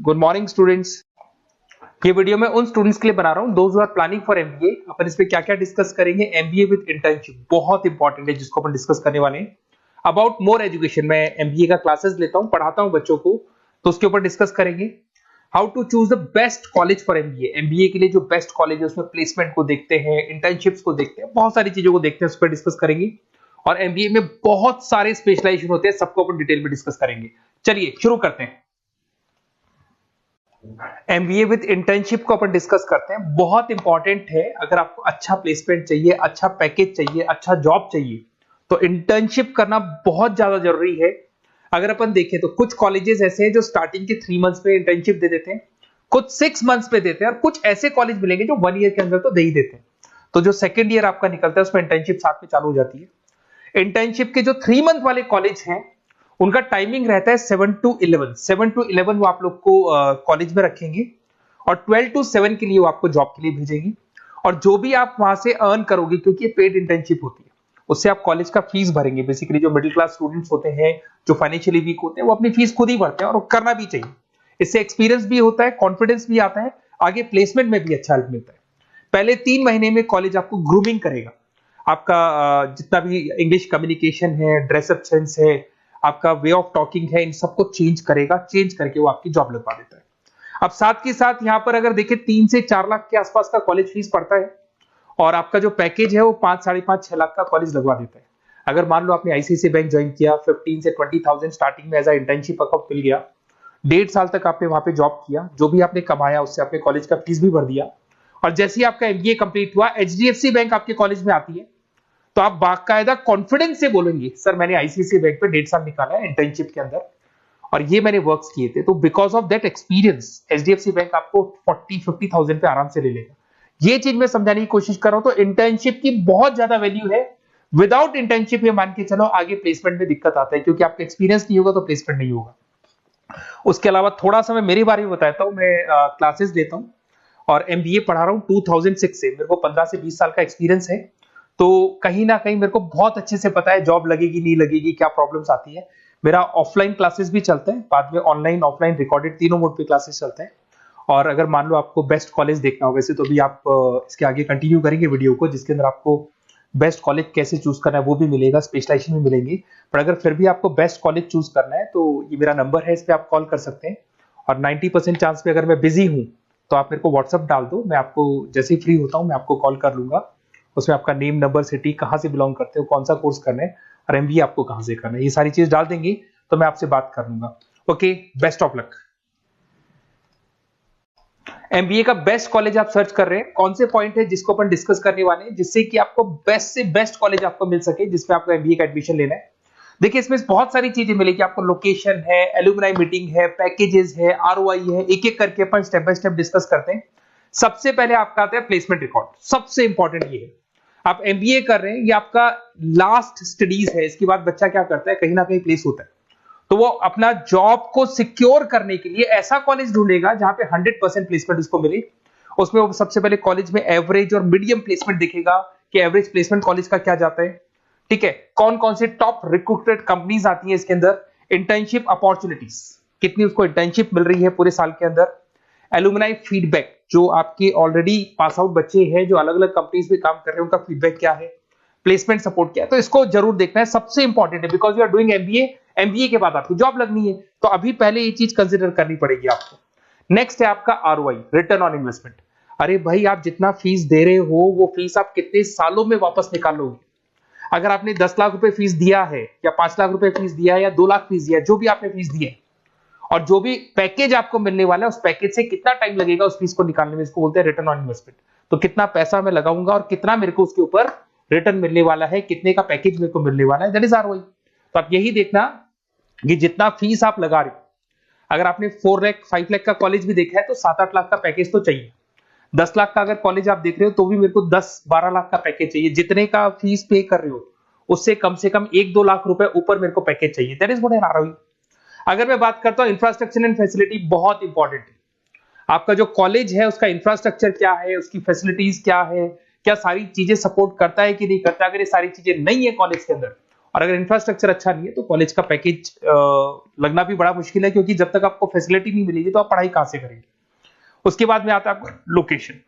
Good morning students. ये video मैं उन स्टूडेंट्स के लिए बना रहा हूं those who are planning for MBA. अपन इस पे क्या क्या डिस्कस करेंगे। एमबीए विद इंटर्नशिप बहुत इंपॉर्टेंट है जिसको अपन डिस्कस करने वाले हैं। अबाउट मोर एजुकेशन, मैं एमबीए का क्लासेस लेता हूं, पढ़ाता हूं बच्चों को, तो उसके ऊपर डिस्कस करेंगे। How to choose the best college for MBA. MBA के लिए जो बेस्ट कॉलेज है उसमें प्लेसमेंट को देखते हैं, इंटर्नशिप्स को देखते हैं, बहुत सारी चीजों को देखते हैं, उस पर डिस्कस करेंगे। और एमबीए में बहुत सारे स्पेशलाइजेशन होते हैं, सबको अपन डिटेल में डिस्कस करेंगे। चलिए शुरू करते हैं। एमबीए विद इंटर्नशिप को अपन डिस्कस करते हैं। बहुत इंपॉर्टेंट है, अगर आपको अच्छा प्लेसमेंट चाहिए, अच्छा पैकेज चाहिए, अच्छा जॉब चाहिए, तो इंटर्नशिप करना बहुत ज्यादा जरूरी है। अगर अपन देखें तो कुछ कॉलेजेस ऐसे हैं जो स्टार्टिंग के 3 मंथ्स पे इंटर्नशिप दे देते हैं, कुछ 6 मंथ्स पे देते हैं, और कुछ ऐसे कॉलेज मिलेंगे जो 1 ईयर के अंदर तो दे ही देते हैं। तो जो सेकेंड ईयर आपका निकलता है उसमें इंटर्नशिप साथ में चालू हो जाती है। इंटर्नशिप के जो 3 मंथ वाले कॉलेज हैं उनका टाइमिंग रहता है 7 to 11। 7 to 11 वो आप लोग को कॉलेज में रखेंगे, और 12 to 7 के लिए वो आपको जॉब के लिए भेजेंगे। और जो भी आप वहां से अर्न करोगे, क्योंकि ये पेड इंटर्नशिप होती है, उससे आप कॉलेज का फीस भरेंगे। बेसिकली जो मिडिल क्लास स्टूडेंट्स होते हैं, जो फाइनेंशियली वीक होते हैं, वो अपनी फीस खुद ही भरते हैं, और वो करना भी चाहिए। इससे एक्सपीरियंस भी होता है, कॉन्फिडेंस भी आता है, आगे प्लेसमेंट में भी अच्छा हेल्प मिलता है। पहले 3 महीने में कॉलेज आपको ग्रूमिंग करेगा। आपका जितना भी इंग्लिश कम्युनिकेशन है, ड्रेसअप सेंस है, आपका वे ऑफ टॉकिंग है, इन सबको चेंज करेगा। चेंज करके वो आपकी जॉब लगवा देता है। अब साथ के साथ यहां पर अगर देखें 3 से 4 लाख के आसपास का कॉलेज फीस पड़ता है, और आपका जो पैकेज है वो 5, 5.5, 6 लाख का कॉलेज लगवा देता है। अगर मान लो आपने आईसीआईसीआई बैंक ज्वाइन किया, 15 से 20,000 स्टार्टिंग में एज अ इंटर्नशिप अकाउंट मिल गया, 1.5 साल तक आपने वहां पे जॉब किया, जो भी आपने कमाया उससे आपने कॉलेज का फीस भी भर दिया, और जैसे ही आपका एमबीए कंप्लीट हुआ, एचडीएफसी बैंक आपके कॉलेज में आती है, तो आप बाकायदा कॉन्फिडेंस से बोलेंगे, सर मैंने आईसीआईसीआई बैंक पे 1.5 साल निकाला है इंटर्नशिप के अंदर, और ये मैंने वर्क्स किए थे, तो because of that experience HDFC bank आपको 40-50,000 पे आराम से ले लेगा। ये चीज मैं समझाने की कोशिश कर रहा हूं। तो इंटर्नशिप की बहुत ज्यादा वैल्यू है। विदाउट इंटर्नशिप ये मान के चलो आगे प्लेसमेंट में दिक्कत आता है, क्योंकि आपका एक्सपीरियंस नहीं होगा तो प्लेसमेंट नहीं होगा। उसके अलावा थोड़ा सा मैं मेरे बारे में बताता हूं। मैं क्लासेस देता हूं और एमबीए पढ़ा रहा हूं 2006 से। मेरे को 15 से 20 साल का एक्सपीरियंस है, तो कहीं ना कहीं मेरे को बहुत अच्छे से पता है जॉब लगेगी नहीं लगेगी, क्या प्रॉब्लम्स आती है। मेरा ऑफलाइन क्लासेस भी चलते हैं, बाद में ऑनलाइन ऑफलाइन रिकॉर्डेड तीनों मोड पे क्लासेस चलते हैं। और अगर मान लो आपको बेस्ट कॉलेज देखना हो, वैसे तो भी आप इसके आगे कंटिन्यू करेंगे वीडियो को, जिसके अंदर आपको बेस्ट कॉलेज कैसे चूज करना है वो भी मिलेगा, स्पेशलाइजेशन भी मिलेंगे। पर अगर फिर भी आपको बेस्ट कॉलेज चूज करना है तो ये मेरा नंबर है, इस पर आप कॉल कर सकते हैं। और 90% चांस पे अगर मैं बिजी हूँ तो आप मेरे को व्हाट्सअप डाल दो, मैं आपको जैसे ही फ्री होता हूँ मैं आपको कॉल कर लूंगा। उसमें आपका नेम, नंबर, सिटी, कहाँ से बिलोंग करते हो, कौन सा कोर्स करना है, और एमबीए आपको कहाँ से करना है, ये सारी चीज डाल देंगे तो मैं आपसे बात कर लूंगा। Okay, best of luck. MBA का बेस्ट कॉलेज आप सर्च कर रहे हैं, कौन से पॉइंट है जिसको अपन डिस्कस करने वाले हैं, जिससे कि आपको बेस्ट से बेस्ट कॉलेज आपको मिल सके जिसमें आपको एमबीए का एडमिशन लेना है। देखिए इसमें बहुत सारी चीजें मिलेगी आपको। लोकेशन है, एलुमनाई मीटिंग है, पैकेजेस है, आरओआई है, एक एक करके अपन स्टेप बाय स्टेप डिस्कस करते हैं। सबसे पहले आपका आता है प्लेसमेंट रिकॉर्ड। सबसे इंपॉर्टेंट ये है, आप एमबीए कर रहे हैं, ये आपका लास्ट स्टडीज है। इसके बाद बच्चा क्या करता है, कहीं ना कहीं प्लेस होता है, तो वो अपना जॉब को सिक्योर करने के लिए ऐसा कॉलेज ढूंढेगा जहां पे 100% प्लेसमेंट उसको मिले। उसमें वो सबसे पहले कॉलेज में एवरेज और मीडियम प्लेसमेंट दिखेगा कि एवरेज प्लेसमेंट कॉलेज का क्या जाता है, ठीक है। कौन कौन से टॉप रिक्रूटेड कंपनीज आती हैं इसके अंदर, इंटर्नशिप अपॉर्चुनिटीज कितनी उसको इंटर्नशिप मिल रही है पूरे साल के अंदर, एलुमनाई फीडबैक, जो आपके ऑलरेडी पास आउट बच्चे हैं जो अलग अलग कंपनीज में काम कर रहे हैं उनका फीडबैक क्या है, प्लेसमेंट सपोर्ट क्या है। तो इसको जरूर देखना है, सबसे इंपॉर्टेंट है, because you are doing MBA. MBA के बाद आपकी जॉब लगनी है, तो अभी पहले ये चीज कंसिडर करनी पड़ेगी आपको। नेक्स्ट है आपका आरओआई, रिटर्न ऑन इन्वेस्टमेंट। अरे भाई, आप जितना फीस दे रहे हो वो फीस आप कितने सालों में वापस निकालोगे। अगर आपने 10 लाख रुपए फीस दिया है, या 5 लाख रुपए फीस दिया है, या 2 लाख फीस दिया है, जो भी आपने फीस दी है, और जो भी पैकेज आपको मिलने वाला है उस पैकेज से कितना टाइम लगेगा उस फीस को निकालने में, इसको बोलते हैं रिटर्न ऑन इन्वेस्टमेंट। तो कितना पैसा मैं लगाऊंगा और कितना मेरे को उसके ऊपर रिटर्न मिलने वाला है, कितने का पैकेज मेरे को मिलने वाला है, दैट इज आरओआई। तो आप यही देखना कि जितना फीस आप लगा रहे हो, अगर आपने 4 लाख 5 लाख का कॉलेज भी देखा है तो 7-8 लाख का पैकेज तो चाहिए। 10 लाख का अगर कॉलेज आप देख रहे हो तो भी मेरे को 10-12 लाख का पैकेज चाहिए। जितने का फीस पे कर रहे हो उससे कम से कम 1-2 लाख रुपए ऊपर मेरे को पैकेज चाहिए, that is what an ROI. अगर मैं बात करता हूं इंफ्रास्ट्रक्चर एंड फैसिलिटी, बहुत इंपॉर्टेंट है। आपका जो कॉलेज है उसका इंफ्रास्ट्रक्चर क्या है, उसकी फैसिलिटीज क्या है, क्या सारी चीजें सपोर्ट करता है कि नहीं करता। अगर ये सारी चीजें नहीं है कॉलेज के अंदर और अगर इंफ्रास्ट्रक्चर अच्छा नहीं है तो कॉलेज का पैकेज लगना भी बड़ा मुश्किल है, क्योंकि जब तक आपको फैसिलिटी नहीं मिलेगी तो आप पढ़ाई कहां से करेंगे। उसके बाद में आता है आपका लोकेशन।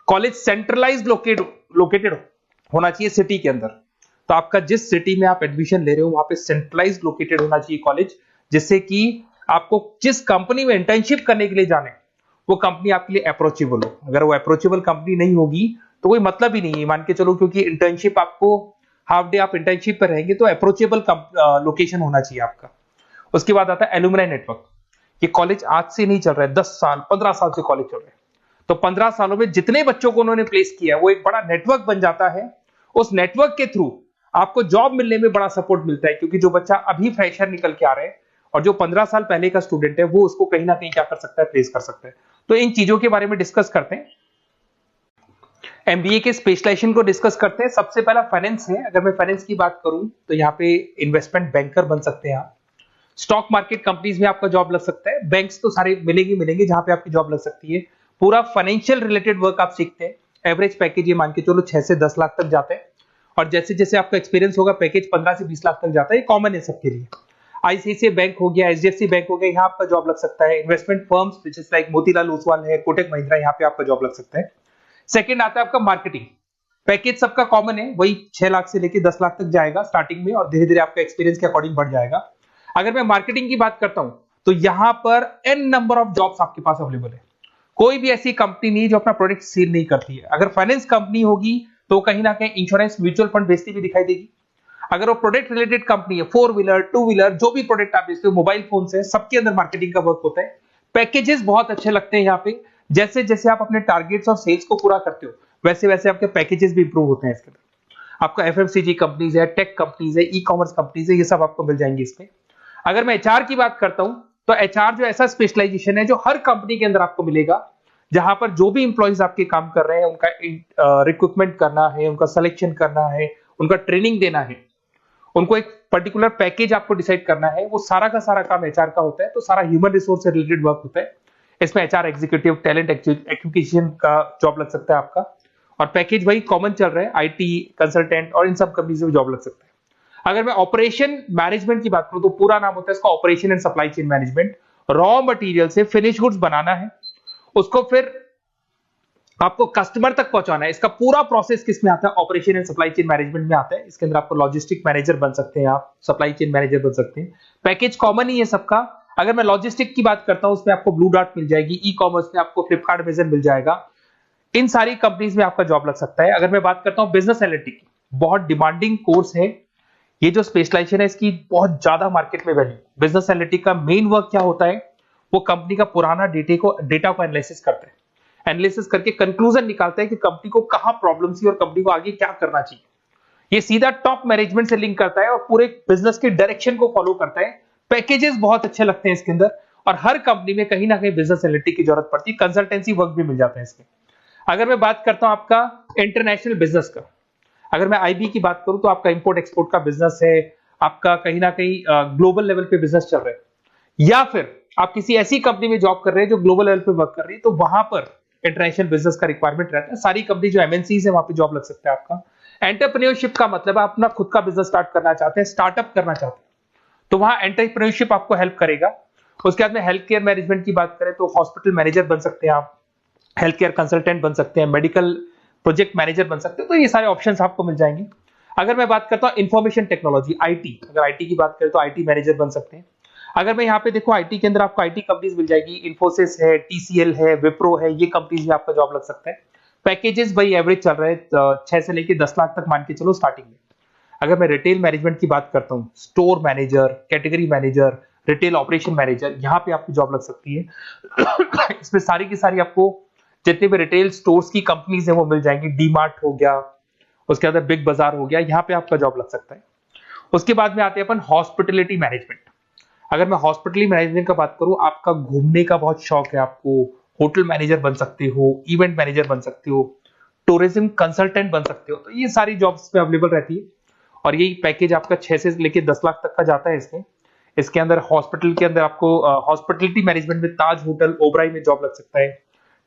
कॉलेज सेंट्रलाइज लोकेटेड होना चाहिए सिटी के अंदर। तो आपका जिस सिटी में आप एडमिशन ले रहे हो वहां पे सेंट्रलाइज लोकेटेड होना चाहिए कॉलेज, जिससे कि आपको जिस कंपनी में इंटर्नशिप करने के लिए जाने वो कंपनी आपके लिए अप्रोचेबल हो। अगर वो अप्रोचेबल कंपनी नहीं होगी तो कोई मतलब ही नहीं है, मान के चलो, क्योंकि इंटर्नशिप आपको हाफ डे आप इंटर्नशिप पर रहेंगे तो अप्रोचेबल लोकेशन होना चाहिए आपका। उसके बाद आता है एलुमनाई नेटवर्क। ये कॉलेज आज से नहीं चल रहा है, 10 साल 15 साल से कॉलेज चल रहा है। तो 15 सालों में जितने बच्चों को उन्होंने प्लेस किया है वो एक बड़ा नेटवर्क बन जाता है। उस नेटवर्क के थ्रू आपको जॉब मिलने में बड़ा सपोर्ट मिलता है, क्योंकि जो बच्चा अभी फ्रेशर निकल के आ रहे हैं और जो 15 साल पहले का स्टूडेंट है वो उसको कहीं ना कहीं क्या कर सकता है, प्लेस कर सकता है। तो इन चीजों के बारे में डिस्कस करते हैं। एमबीए के स्पेशलाइजेशन को डिस्कस करते हैं। सबसे पहला फाइनेंस है। अगर मैं फाइनेंस की बात करूं तो यहाँ पे इन्वेस्टमेंट बैंकर बन सकते हैं आप। स्टॉक मार्केट कंपनीज में आपका जॉब लग सकता है। बैंक्स तो सारे मिलेंगे जहां पे आपकी जॉब लग सकती है। पूरा फाइनेंशियल रिलेटेड वर्क आप सीखते हैं। एवरेज पैकेज ये मान के चलो 6 से 10 लाख तक जाते हैं, और जैसे जैसे आपका एक्सपीरियंस होगा पैकेज 15 से 20 लाख तक जाता है। ये कॉमन है सबके लिए। आईसीआईसीआई बैंक हो गया, एचडीएफसी बैंक हो गया, यहाँ आपका जॉब लग सकता है। Investment firms which is like Motilal Oswal है, कोटक महिंद्रा, यहाँ पे आपका जॉब लग सकता है। सेकंड आता है आपका मार्केटिंग। पैकेज सबका कॉमन है, वही 6 लाख से लेकर 10 लाख तक जाएगा स्टार्टिंग में, और धीरे धीरे आपका एक्सपीरियंस के अकॉर्डिंग बढ़ जाएगा। अगर मैं मार्केटिंग की बात करता हूं तो यहां पर एन नंबर ऑफ जॉब्स आपके पास अवेलेबल है। कोई भी ऐसी कंपनी नहीं जो अपना प्रोडक्ट सेल नहीं करती है। अगर फाइनेंस कंपनी होगी तो कहीं ना कहीं इंश्योरेंस म्यूचुअल फंड बेचती भी दिखाई देगी। अगर वो प्रोडक्ट रिलेटेड कंपनी है, 4 व्हीलर 2 व्हीलर जो भी प्रोडक्ट आप बेचते हो, मोबाइल फोन से, सबके अंदर मार्केटिंग का वर्क होता है। पैकेजेस बहुत अच्छे लगते हैं यहाँ पे। जैसे जैसे आप अपने टारगेट्स और सेल्स को पूरा करते हो वैसे वैसे आपके पैकेजेस भी इंप्रूव होते हैं इसके अंदर। आपका एफएमसीजी कंपनीज है, टेक कंपनीज है, ई कॉमर्स कंपनीज है, ये सब आपको मिल जाएंगे इसमें। अगर मैं एचआर की बात करता हूं तो एचआर जो ऐसा स्पेशलाइजेशन है जो हर कंपनी के अंदर आपको मिलेगा, जहां पर जो भी इंप्लॉइज आपके काम कर रहे हैं उनका रिक्रूटमेंट करना है, उनका सिलेक्शन करना है, उनका ट्रेनिंग देना है, उनको एक पर्टिकुलर पैकेज आपको डिसाइड करना है, वो सारा का सारा काम एचआर का होता है। तो सारा ह्यूमन रिसोर्स से रिलेटेड वर्क होता है। इसमें एचआर एग्जीक्यूटिव, टैलेंट एक्विजिशन का जॉब लग सकता है आपका, और पैकेज वही कॉमन चल रहा है, आईटी कंसल्टेंट और इन सब कंपनीज में जॉब लग सकता है। अगर मैं ऑपरेशन मैनेजमेंट की बात करूं तो पूरा नाम होता है इसका operation and supply chain management. Raw material से फिनिश गुड्स बनाना है, उसको फिर आपको कस्टमर तक पहुंचाना है। इसका पूरा प्रोसेस किस में आता है, operation and supply chain management में आता है। इसके अंदर आपको लॉजिस्टिक मैनेजर बन सकते हैं, आप सप्लाई चेन मैनेजर बन सकते हैं। पैकेज कॉमन ही है सबका। अगर मैं लॉजिस्टिक की बात करता हूं उसमें आपको ब्लू डॉट मिल जाएगी, ई कॉमर्स में आपको फ्लिपकार्ट अमेज़न मिल जाएगा। इन सारी कंपनीज में आपका जॉब लग सकता है। अगर मैं बात करता हूं बिजनेस एनालिटिक की, बहुत डिमांडिंग कोर्स है ये जो स्पेशलाइजेशन है, इसकी बहुत ज्यादा मार्केट में वैल्यू। बिजनेस एनालिटिक का मेन वर्क क्या होता है, वो कंपनी का पुराना डेटा को एनालिसिस करता है। एनालिसिस करके कंक्लूजन निकालता है कि कंपनी को कहां प्रॉब्लम थी और कंपनी को आगे क्या करना चाहिए। ये सीधा टॉप मैनेजमेंट से लिंक करता है और पूरे बिजनेस के डायरेक्शन को फॉलो करता है। पैकेजेस बहुत अच्छे लगते हैं इसके अंदर, और हर कंपनी में कहीं ना कहीं बिजनेस एनालिटिक की जरूरत पड़ती है। कंसल्टेंसी वर्क भी मिल जाता है इसमें। अगर मैं बात करता हूं आपका इंटरनेशनल बिजनेस का, अगर मैं आईबी की बात करूं तो आपका इंपोर्ट एक्सपोर्ट का बिजनेस है, आपका कहीं ना कहीं ग्लोबल लेवल पे बिजनेस चल रहा है, या फिर आप किसी ऐसी कंपनी में जॉब कर रहे हैं जो ग्लोबल लेवल पे वर्क कर रही है, तो वहां पर इंटरनेशनल बिजनेस का रिक्वायरमेंट रहता है। सारी कंपनी जो एमएनसीज है वहां पे जॉब लग सकता है आपका। एंटरप्रेन्योरशिप का मतलब आप अपना खुद का बिजनेस स्टार्ट करना चाहते हैं, स्टार्टअप करना चाहते हैं, तो वहां एंटरप्रेन्योरशिप आपको हेल्प करेगा। उसके बाद में हेल्थ केयर मैनेजमेंट की बात करें तो हॉस्पिटल मैनेजर बन सकते हैं आप, हेल्थ केयर कंसल्टेंट बन सकते हैं, मेडिकल प्रोजेक्ट मैनेजर बन सकते हैं। तो ये सारे ऑप्शंस आपको मिल जाएंगे। अगर मैं बात करता हूं इंफॉर्मेशन टेक्नोलॉजी, आईटी, अगर आईटी की बात करें तो आईटी मैनेजर बन सकते हैं। अगर मैं यहाँ पे देखो आईटी के अंदर आपको आईटी कंपनीज मिल जाएगी, इन्फोसिस है, टीसीएल है, विप्रो है, ये कंपनीज में आपका जॉब लग सकता है। पैकेजेस भाई एवरेज चल रहे हैं 6 से लेकर 10 लाख तक मान के चलो स्टार्टिंग में। अगर मैं रिटेल मैनेजमेंट की बात करता हूँ, store manager, category manager, retail operation manager, यहाँ पे आपकी जॉब लग सकती है। इसमें सारी की सारी आपको जितने भी रिटेल स्टोर्स की कंपनीज है वो मिल जाएंगी। डीमार्ट हो गया, उसके बाद बिग बाजार हो गया, यहाँ पे आपका जॉब लग सकता है। उसके बाद में आते हैं अपन हॉस्पिटलिटी मैनेजमेंट। अगर मैं हॉस्पिटलिटी मैनेजमेंट का बात करूं, आपका घूमने का बहुत शौक है, आपको होटल मैनेजर बन सकते हो, इवेंट मैनेजर बन सकते हो, टूरिज्म कंसल्टेंट बन सकते हो, तो ये सारी जॉब्स पे अवेलेबल रहती है। और यही पैकेज आपका 6 से लेकर 10 लाख तक का जाता है इसमें। इसके अंदर हॉस्पिटल के अंदर आपको हॉस्पिटलिटी मैनेजमेंट में ताज होटल, ओबराई में जॉब लग सकता है।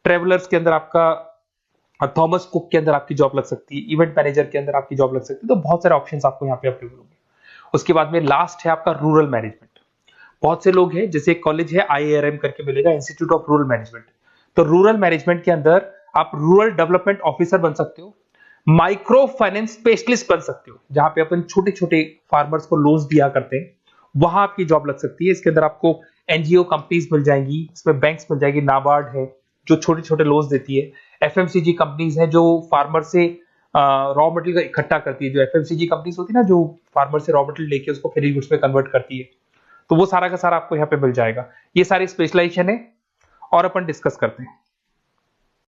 ट्रेवलर्स के अंदर आपका थॉमस कुक के अंदर आपकी जॉब लग सकती है, इवेंट मैनेजर के अंदर आपकी जॉब लग सकती है। तो बहुत सारे ऑप्शंस आपको यहाँ पे अवेलेबल होंगे। उसके बाद में लास्ट है आपका रूरल मैनेजमेंट। बहुत से लोग हैं, जैसे एक कॉलेज है IARM करके मिलेगा, इंस्टीट्यूट ऑफ रूरल मैनेजमेंट। तो रूरल मैनेजमेंट के अंदर आप रूरल डेवलपमेंट ऑफिसर बन सकते हो, माइक्रो फाइनेंस स्पेशलिस्ट बन सकते हो, जहां पे अपन छोटे छोटे फार्मर्स को लोन्स दिया करते हैं, वहां आपकी जॉब लग सकती है। इसके अंदर आपको एनजीओ कंपनीज मिल जाएंगी, इसमें बैंक्स मिल जाएगी, नाबार्ड है जो छोटे छोटे लोन्स देती है, एफएमसीजी कंपनीज है जो फार्मर से रॉ मटेरियल इकट्ठा करती है, जो एफएमसीजी कंपनीज होती है ना, जो फार्मर से रॉ मटेरियल लेके उसको फिर गुड्स में कन्वर्ट करती है, तो वो सारा का सारा आपको यहाँ पे मिल जाएगा। ये सारी स्पेशलाइजेशन है और अपन डिस्कस करते हैं।